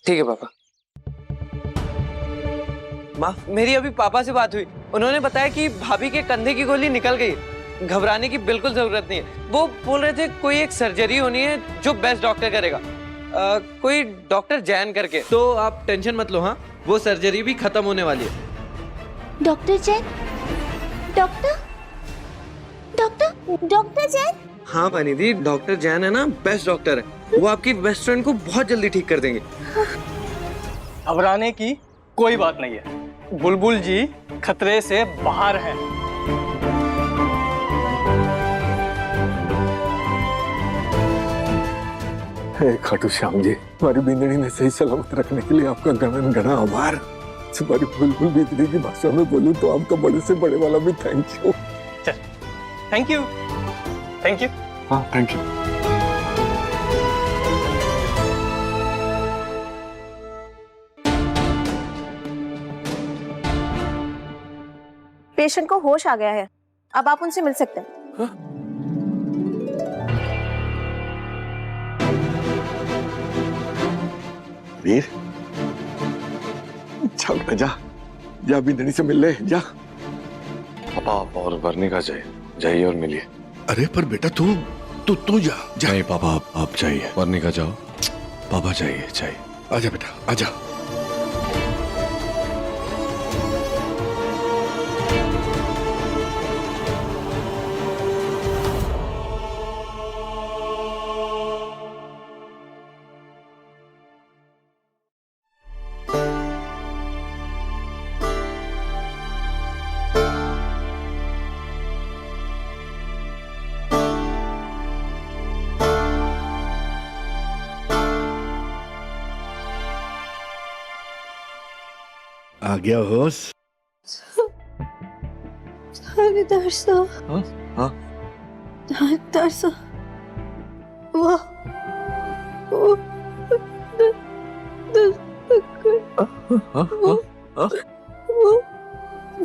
ठीक है पापा। माँ, मेरी अभी पापा से बात हुई, उन्होंने बताया कि भाभी के कंधे की गोली निकल गई, घबराने की बिल्कुल जरूरत नहीं है। वो बोल रहे थे कोई एक सर्जरी होनी है जो बेस्ट डॉक्टर करेगा, कोई डॉक्टर जैन करके। तो आप टेंशन मत लो, हाँ वो सर्जरी भी खत्म होने वाली है। Doctor Jain? Doctor doctor doctor Jain? हाँ बनिधि, डॉक्टर जैन है ना, बेस्ट डॉक्टर है। वो आपकी बेस्ट फ्रेंड को बहुत जल्दी ठीक कर देंगे। घबराने की कोई बात नहीं है, बुलबुल जी खतरे से बाहर हैं। खाटू श्याम जी, हमारी बिंदनी ने सही सलामत रखने के लिए आपका घना घना आभार। तुम्हारी बुलबुल बिंदनी की भाषा में बोलूं तो आपका बड़े से बड़े वाला भी थैंक यू। चल, थैंक यू। Thank you. हाँ थैंक यू। पेशेंट को होश आ गया है, अब आप उनसे मिल सकते हैं। वीर, चल जा, जा बिंदनी से मिल ले, जा। पापा आप और वर्णिका जाइए और मिलिए। अरे पर बेटा तू जा। नहीं पापा आप जाइए, वर्णिका जाओ। पापा जाइए। आजा बेटा आजा। आ गया होश? थानेदार साहब। हाँ हाँ। थानेदार साहब, वो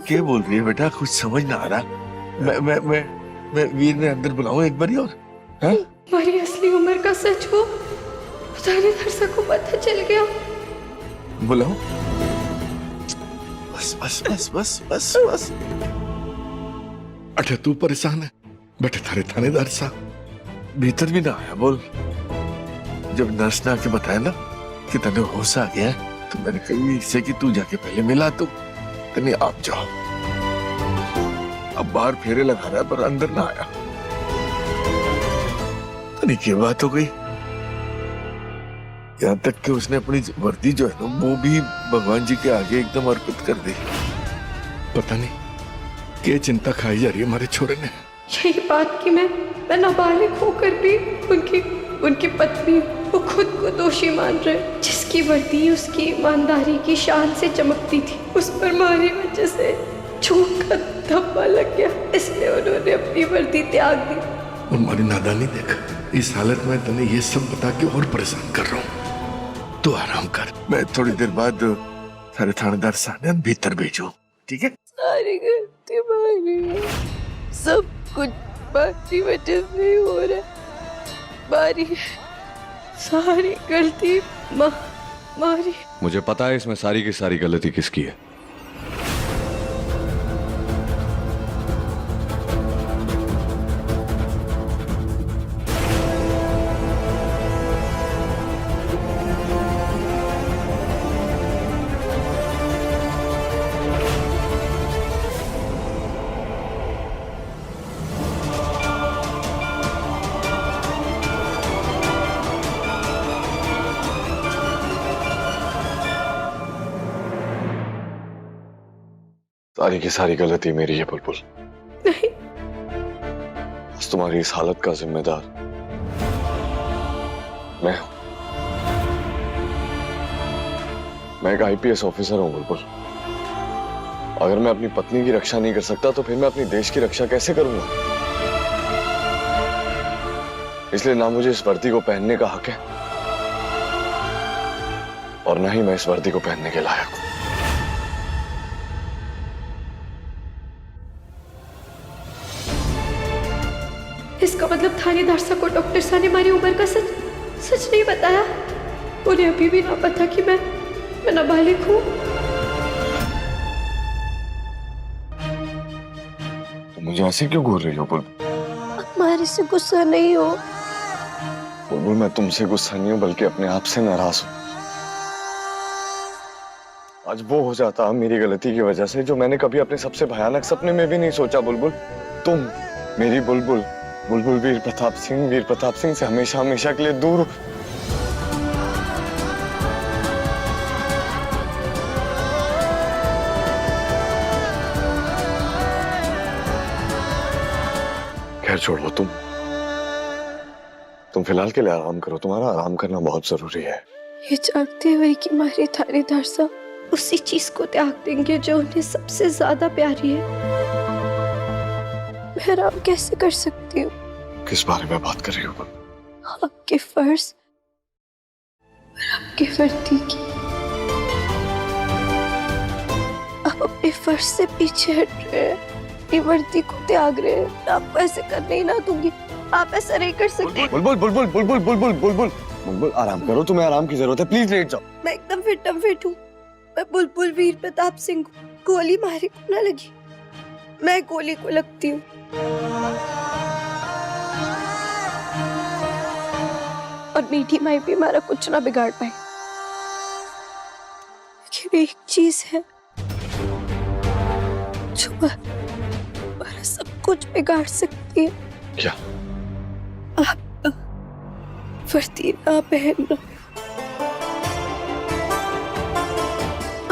क्या बोल रही है बेटा? कुछ समझ ना आ रहा। मैं वीर ने अंदर बुलाऊं एक बारी और? हैं? हमारी असली उम्र का सच वो थानेदार साहब को पता चल गया। बुलाऊं? बस। अच्छा तू परेशान है? बैठे थारे थानेदार साहब। भीतर भी ना आया बोल। जब नर्स ने आके बताया ना कि तने होश आ गया है, तो मैंने कही इससे कि तू जाके पहले मिला तो तने आप जाओ। अब बाहर फेरे लगा रहा है पर अंदर ना आया। तने क्या बात हो गई? यहाँ तक कि उसने अपनी वर्दी जो है ना वो भी भगवान जी के आगे एकदम अर्पित कर दी। पता नहीं क्या चिंता खाई जा रही है हमारे छोरे ने। यही बात कि मैं नाबालिग होकर भी उनकी पत्नी वो खुद को दोषी मान रहे, जिसकी वर्दी उसकी ईमानदारी की शान से चमकती थी, उस पर हमारी वजह से झूठ का धब्बा लग गया, इसलिए उन्होंने अपनी वर्दी त्याग दी। और हमारी नादानी देख, इस हालत में तने ये सब बता के और परेशान कर रहा हूँ। तू आराम कर, मैं थोड़ी देर बाद सारे थानेदार साहब भीतर भेजू, ठीक है? सारी गलती हमारी, सब कुछ बारी वजह से हो रहा है। बारी सारी गलती मारी। मुझे पता है इसमें सारी की सारी गलती किसकी है। सारी की सारी गलती मेरी है बुलबुल। नहीं, बस तुम्हारी इस हालत का जिम्मेदार मैं हूं। मैं एक आईपीएस ऑफिसर हूं बुलबुल। अगर मैं अपनी पत्नी की रक्षा नहीं कर सकता तो फिर मैं अपनी देश की रक्षा कैसे करूंगा? इसलिए ना मुझे इस वर्दी को पहनने का हक है और ना ही मैं इस वर्दी को पहनने के लायक हूं। इसका मतलब थानेदार साहब को डॉक्टर साहब ने हमारी उम्र का सच नहीं बताया। उन्हें अभी भी ना पता कि मैं नाबालिग हूँ। तो मुझे ऐसे क्यों घूर रही हो बुलबुल? हमारे से गुस्सा नहीं हो। बुलबुल मैं तुमसे गुस्सा नहीं हूँ बल्कि अपने आप से नाराज हूँ। आज वो हो जाता मेरी गलती की वजह से जो मैंने कभी अपने सबसे भयानक सपने में भी नहीं सोचा। बुलबुल तुम मेरी बुलबुल, बुलबुल वीर प्रताप सिंह से हमेशा हमेशा के लिए दूर हो। खैर छोड़ो, तुम फिलहाल के लिए आराम करो। तुम्हारा आराम करना बहुत जरूरी है। ये जानते हुए कि हमारी थानेदार साहब उसी चीज को त्याग देंगे जो उन्हें सबसे ज्यादा प्यारी है, मैं आराम कैसे कर सकती हूँ? किस बारे में बात कर रही हो? आपके फर्ज और आपके वर्दी की। आप अपने फर्ज से पीछे हट रहे हैं, अपनी वर्दी को त्याग रहे हैं। आपको ऐसे करने ही ना दूंगी। आप ऐसा नहीं कर सकते। बुलबुल आराम करो, तुम्हें आराम की जरूरत है। प्लीज लेट जाओ। मैं एकदम फिट हूँ। मैं बुलबुल वीर प्रताप सिंह को गोली मारे को ना लगी, मैं गोली को लगती हूँ। और मीठी माई भी हमारा कुछ ना बिगाड़ पाए। लेकिन एक चीज है जो हमारा सब कुछ बिगाड़ सकती है। क्या? आप वर्दी ना पहनना।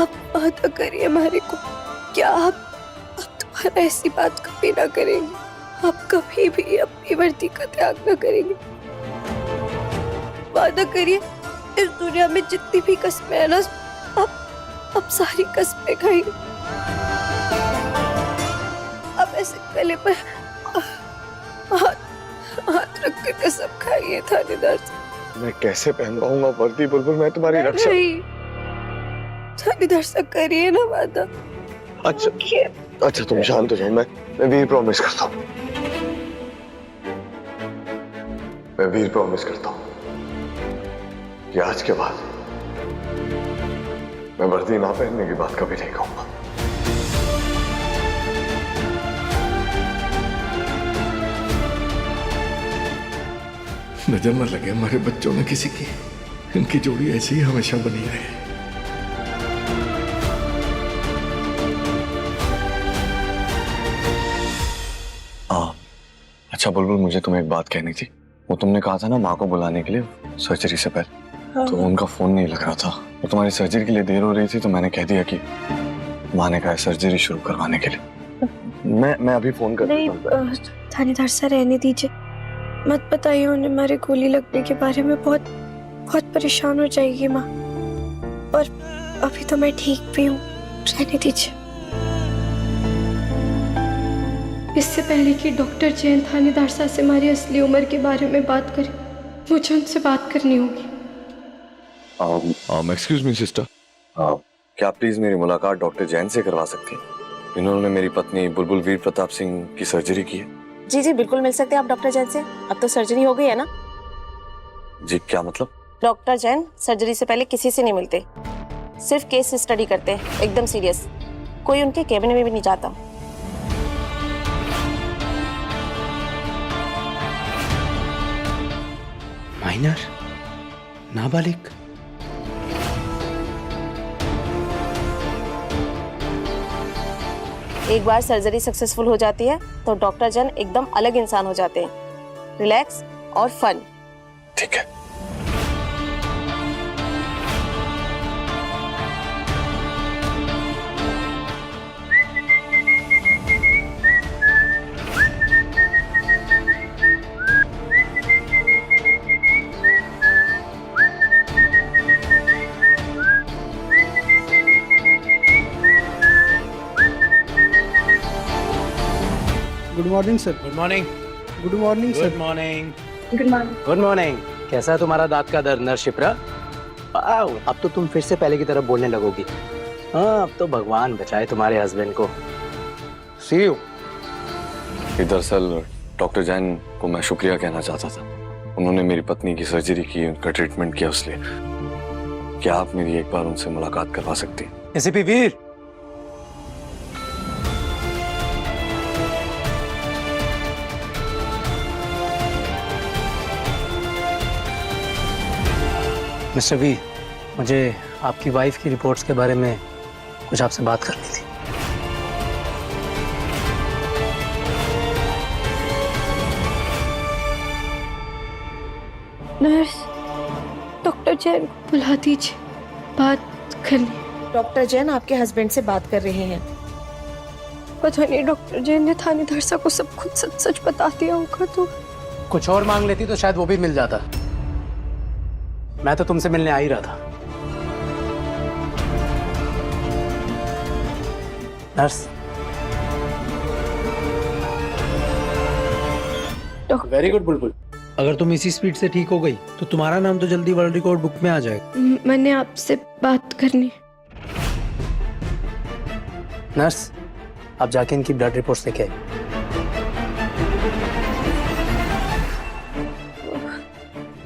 आप वादा करिए हमारे को, क्या आप तुम्हारा ऐसी बात कभी ना करेंगे? आप कभी भी अपनी वर्दी का त्याग ना करेंगे? वादा करिए, इस दुनिया में जितनी भी कस्में हैं ना, आप सारी कस्में खाएंगे। आप ऐसे गले पर हाथ रख कर कसम खाइए थानेदार साहब। मैं कैसे पहन पाऊंगा वर्दी? बुलबुल मैं तुम्हारी रक्षा। नहीं, थानेदार साहब करिए ना वादा। अच्छा तुम शांत हो जाओ। मैं वीर प्रॉमिस करता हूँ। मैं वीर प्रॉमिस करता हूँ कि आज के बाद मैं वर्दी ना पहनने की बात कभी नहीं कहूंगा। नजर न लगे हमारे बच्चों में किसी की। इनकी जोड़ी ऐसी ही हमेशा बनी रहे। अच्छा बुलबुल, मुझे तुम्हें एक बात कहनी थी। वो तुमने कहा था ना माँ को बुलाने के लिए सर्जरी से पहले, तो उनका फोन नहीं लग रहा था। वो तुम्हारी सर्जरी के लिए देर हो रही थी तो मैंने कह दिया कि माँ ने कहा सर्जरी शुरू करवाने के लिए। मैं अभी फोन कर नहीं, थानेदार साहब रहने दीजिए, मत बताइए उन्हें हमारे गोली लगने के बारे में। बहुत परेशान हो जाएगी माँ, और अभी तो मैं ठीक भी हूँ, रहने दीजिए। इससे पहले कि डॉक्टर जैन थानेदार साहब से हमारी असली उम्र के बारे में बात करें, मुझे उनसे बात करनी होगी। एक्सक्यूज मी सिस्टर, क्या प्लीज मेरी मुलाकात डॉक्टर जैन से करवा सकती हैं? इन्होंने मेरी पत्नी बुलबुल वीर प्रताप सिंह की सर्जरी की है। जी बिल्कुल मिल सकते हैं आप डॉक्टर जैन से। अब तो सर्जरी हो गई है ना। जी क्या मतलब? डॉक्टर जैन सर्जरी से पहले किसी से नहीं मिलते, सिर्फ केस स्टडी करते हैं, एकदम सीरियस। कोई उनके कैबिन में भी नहीं जाता। माइनर, नाबालिग। एक बार सर्जरी सक्सेसफुल हो जाती है तो डॉक्टर जैन एकदम अलग इंसान हो जाते हैं, रिलैक्स और फन। ठीक है। Good morning sir. Good morning. Good morning sir. Good morning. Good morning. Good morning. कैसा है तुम्हारा दांत का दर्द नर्स शिप्रा? अब तो तुम फिर से पहले की तरह बोलने लगोगी। हाँ, अब तो भगवान बचाए तुम्हारे हस्बैंड को। सी यू। दरअसल डॉक्टर जैन को मैं शुक्रिया कहना चाहता था। उन्होंने मेरी पत्नी की सर्जरी की, उनका ट्रीटमेंट किया, उसलिए। क्या आप मेरी एक बार उनसे मुलाकात करवा सकती हैं? एसीपी वीर, मिस्टर वी, मुझे आपकी वाइफ की रिपोर्ट्स के बारे में कुछ आपसे बात करनी थी। नर्स, डॉक्टर जैन को बुला दीजिए, बात करनी। डॉक्टर जैन आपके हस्बैंड से बात कर रहे हैं। पता नहीं डॉक्टर जैन ने थानेदार साहब को सब कुछ सच सच बता दिया होगा तो। कुछ और मांग लेती तो शायद वो भी मिल जाता। मैं तो तुमसे मिलने आ ही रहा था। नर्स, वेरी गुड बुलबुल। अगर तुम इसी स्पीड से ठीक हो गई तो तुम्हारा नाम तो जल्दी वर्ल्ड रिकॉर्ड बुक में आ जाएगा। मैंने आपसे बात करनी। नर्स, आप जाके इनकी ब्लड रिपोर्ट्स लेके आइए।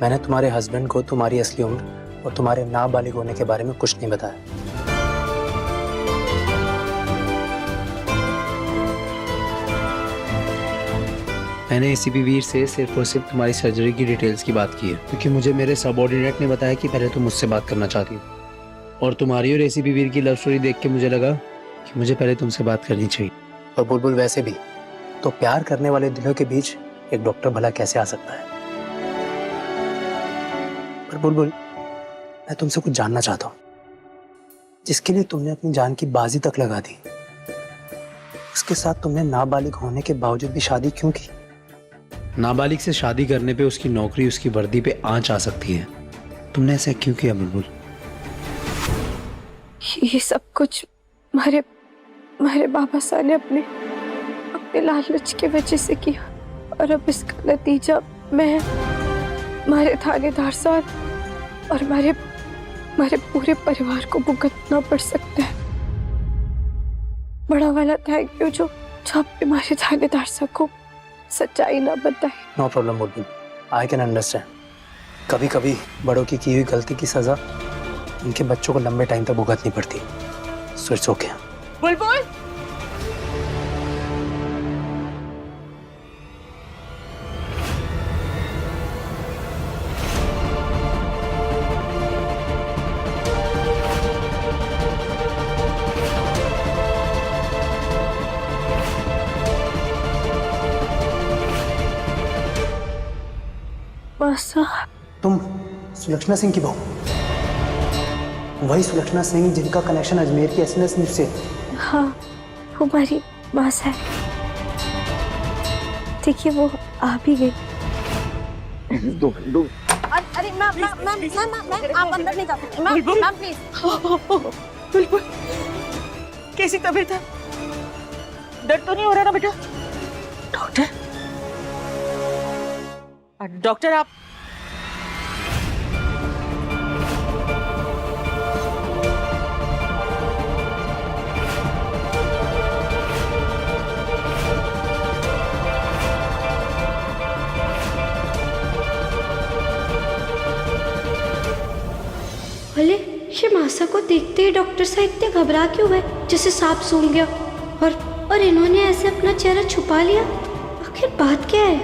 मैंने तुम्हारे हस्बैंड को तुम्हारी असली उम्र और तुम्हारे नाबालिग होने के बारे में कुछ नहीं बताया। मैंने एसीपी वीर से सिर्फ और सिर्फ तुम्हारी सर्जरी की डिटेल्स की बात की है, क्योंकि मुझे मेरे सबऑर्डिनेट ने बताया कि पहले तुम मुझसे बात करना चाहती हो। और तुम्हारी और एसीपी वीर की लव स्टोरी देख के मुझे लगा कि मुझे पहले तुमसे बात करनी चाहिए। और बुलबुल, वैसे भी तो प्यार करने वाले दिलों के बीच एक डॉक्टर भला कैसे आ सकता है। पर बुलबुल, मैं तुमसे कुछ जानना चाहता हूँ। जिसके लिए तुमने अपनी जान की बाजी तक लगा दी, उसके साथ तुमने नाबालिग होने के बावजूद भी शादी क्यों की? नाबालिग से शादी करने पे उसकी नौकरी, उसकी वर्दी पे आंच आ सकती है। तुमने ऐसा क्यों किया बुलबुल? ये सब कुछ हमारे बाबा साहब ने अपने लालच की वजह से किया, और अब इसका नतीजा मैं, हमारे थानेदार साहब और हमारे पूरे परिवार को भुगतना पड़ सकता है। बड़ा वाला थैंक यू जो आपने हमारे थानेदार साहब को सच्चाई ना बताई। No problem Bulbul, I can understand. कभी कभी बड़ों की हुई गलती की सजा उनके बच्चों को लंबे टाइम तक भुगतनी पड़ती। So it's okay. बुलबुल, मासा, तुम सुलक्षणा सिंह की बहू, वही सुलक्षणा सिंह जिनका कनेक्शन अजमेर की एसएनएस न्यूज से। हाँ, वो हमारी मासा है। देखिए वो आ भी गई। अरे मैम आप अंदर नहीं जा सकते। Ma'am please. बिल्कुल। कैसी तबीयत है? दर्द तो नहीं हो रहा ना बेटा? डॉक्टर आप अरे ये मासा को देखते ही डॉक्टर साहब इतने घबरा क्यों गए, जैसे सांप सूंघ गया, और इन्होंने ऐसे अपना चेहरा छुपा लिया। आखिर बात क्या है?